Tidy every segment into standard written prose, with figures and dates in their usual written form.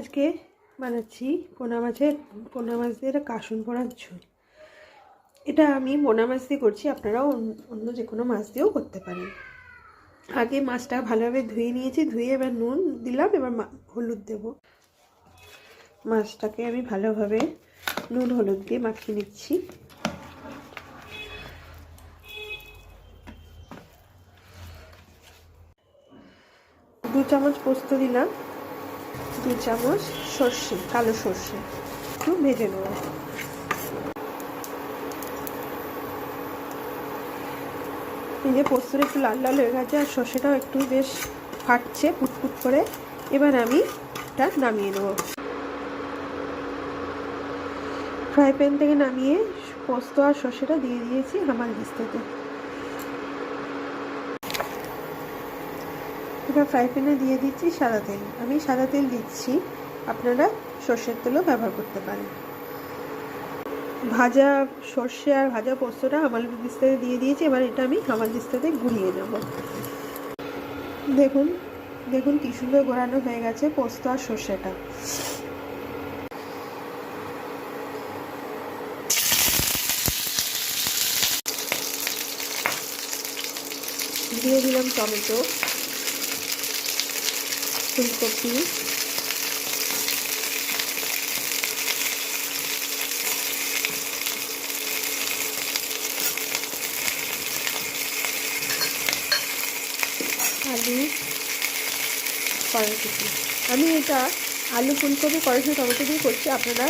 আজকে বানাচ্ছি পোনা মাছ দিয়ে একটা কাসুন পোড়ার ঝোল। এটা আমি পোনা মাছ দিয়ে করছি, আপনারাও অন্য যে কোনো মাছ দিয়েও করতে পারেন। আগে মাছটা ভালোভাবে ধুয়ে নিয়েছি, ধুয়ে এবার নুন দিলাম, এবার হলুদ দেব। মাছটাকে আমি ভালোভাবে নুন হলুদ দিয়ে মাখিয়ে নিচ্ছি। দু চামচ পোস্ত দিলাম, 2 চামচ সর্ষে, কালো সর্ষে একটু ভেজে নেব। এই যে পোস্তটা একটু লাল লাল হয়ে গেছে আর সর্ষেটাও একটু বেশ ফাটছে পুটপুট করে। এবার আমি এটা নামিয়ে নেব। ফ্রাই প্যান থেকে নামিয়ে পোস্ত আর সর্ষেটা দিয়ে দিয়েছি হামানদিস্তাতে। এবার ফ্রাই প্যানে দিয়ে দিচ্ছি সাদা তেল। আমি সাদা তেল দিচ্ছি, আপনারা সর্ষের তেলও ব্যবহার করতে পারেন। ভাজা সর্ষে আর ভাজা পোস্তটা হামানদিস্তাতে দিয়ে দিয়েছি। এবার এটা আমি হামানদিস্তাতে গুঁড়িয়ে নেব। দেখুন দেখুন কি সুন্দর গোড়ানো হয়ে গেছে পোস্ত আর সর্ষেটা। দিয়ে দিলাম টমেটো, ফুলকপি, আলু, কড়াইশুঁটি। আমি এটা আলু, ফুলকপি, কড়াইশুঁটি, টমেটো দিয়ে করছি। আপনারা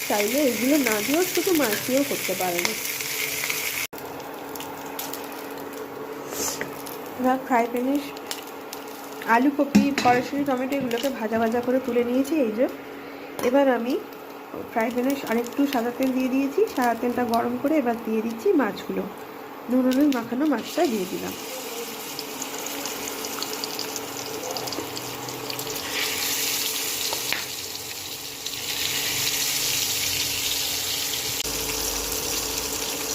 চাইলে এগুলো না দিয়েও শুধু মাছ দিয়েও করতে পারেন। এবার ফ্রাই প্যানে আলু, কপি, কড়াইশুঁটি, টমেটো এগুলোকে ভাজা ভাজা করে তুলে নিয়েছি। এই যে এবার আমি ফ্রাই প্যানে আরেকটু সাদা তেল দিয়ে দিয়েছি। সাদা তেলটা গরম করে এবার দিয়ে দিচ্ছি মাছগুলো। নুন হলুদ মাখানো মাছটা দিয়ে দিলাম।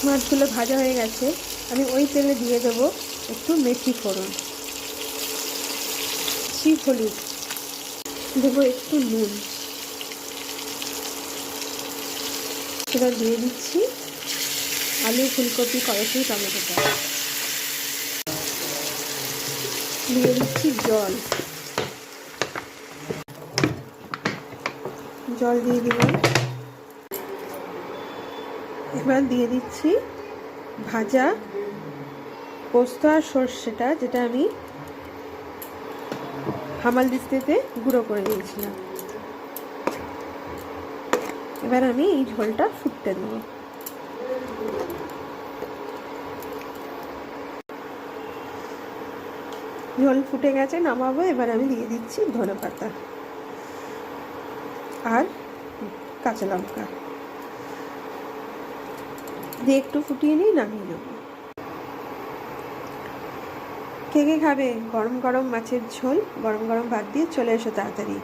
মাছগুলো ভাজা হয়ে গেছে। আমি ওই তেলে দিয়ে দেবো একটু মেথি ফোড়ন, হলুদ দেবো, একটু নুন। এবার দিয়ে দিচ্ছি আলু, ফুলকপি, কড়াইশুঁটি, টমেটোটা। দিয়ে দিচ্ছি জল দিয়ে দিলাম। এবার দিয়ে দিচ্ছি ভাজা পোস্ত আর সর্ষেটা, যেটা আমি হামানদিস্তাতে গুঁড়ো করে দিয়েছিলাম। এবার আমি এই ঝোলটা ফুটতে দেবো। ঝোল ফুটে গেছে, নামাবো। এবার আমি দিয়ে দিচ্ছি ধনেপাতা আর কাঁচা লঙ্কা দিয়ে একটু ফুটিয়ে নিয়ে নামিয়ে নেব। কে কে খাবে গরম গরম মাছের ঝোল গরম গরম ভাত দিয়ে? চলে এসো তাড়াতাড়ি।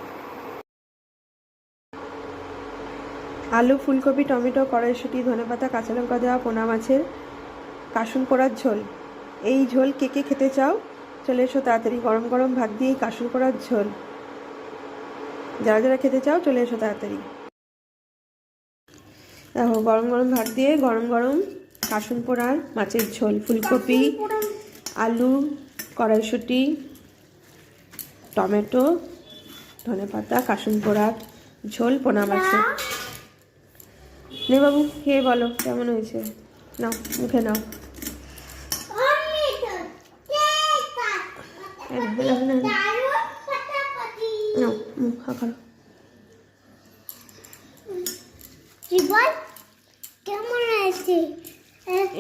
আলু, ফুলকপি, টমেটো, কড়াইশুঁটি, ধনেপাতা, কাঁচা লঙ্কা দেওয়া পোনা মাছের কাসুন পোড়ার ঝোল। এই ঝোল কে কে খেতে চাও? চলে এসো তাড়াতাড়ি। গরম গরম ভাত দিয়ে কাসুন পোড়ার ঝোল যারা যারা খেতে চাও চলে এসো তাড়াতাড়ি। দেখো গরম গরম ভাত দিয়ে গরম গরম কাসুন পোড়ার মাছের ঝোল, ফুলকপি, আলু, কড়াইশুঁটি, টমেটো, ধনেপাতা, কাসুন পোড়ার ঝোল পোনা মাছের। নে বাবু খেয়ে বলো কেমন হয়েছে। নাও মুখে নাও।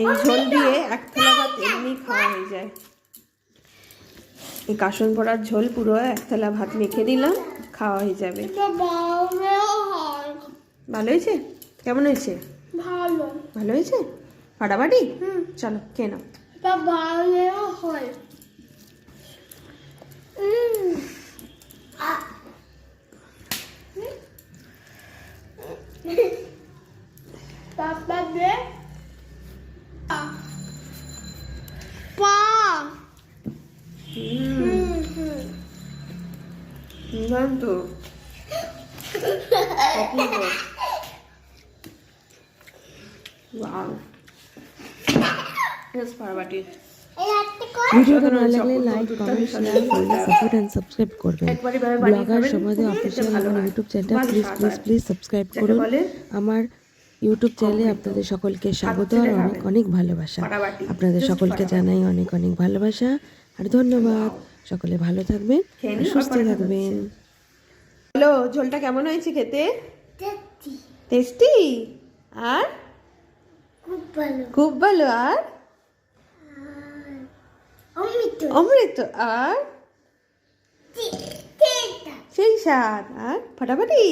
এই ঝোল দিয়ে এক থালা ভাত এমনি খাওয়া হয়ে যায়। এই কাসুন পোড়ার ঝোল পুরো এক থালা ভাত মেখে দিলাম, খাওয়া হয়ে যাবে। ভালো হয়েছে? কেমন হয়েছে? ভালো হয়েছে? ফাটাফাটি? চলো খেয়ে নাও। তো অপূর্ব। ওয়াও, বেশ ফাটাফাটি। ভিডিওটা ভালো লাগলে লাইক, কমেন্ট, শেয়ার করলে সাপোর্ট এন্ড সাবস্ক্রাইব করবেন। একবার এভাবে বানিয়ে ব্লগার খাবেন, সমাধি খুবই খেতে অফিসিয়াল ভালো আমার হয়। ইউটিউব চ্যানেলটা বালি প্লিজ ভাত প্লিজ হয়, প্লিজ সাবস্ক্রাইব যাকে করুন। বলে আমার ইউটিউব চ্যানেলে অমৃত। আপনাদের সকলকে স্বাগত চেটে আর অনেক খাবেন। অনেক ভালোবাসা। ফাটাফাটি, আপনাদের just সকলকে ফাটাফাটি। জানাই অনেক অনেক ভালোবাসা আর ধন্যবাদ। সকলে ভালো থাকবেন খেয়ে আর নিই, সুস্থ আবার থাকবেন। বলো, ঝোলটা কেমন হয়েছে খেতে? টেস্টি। আর খুব ভালো। আর অমৃত। আর সেই স্বাদ। আর ফাটাফাটি।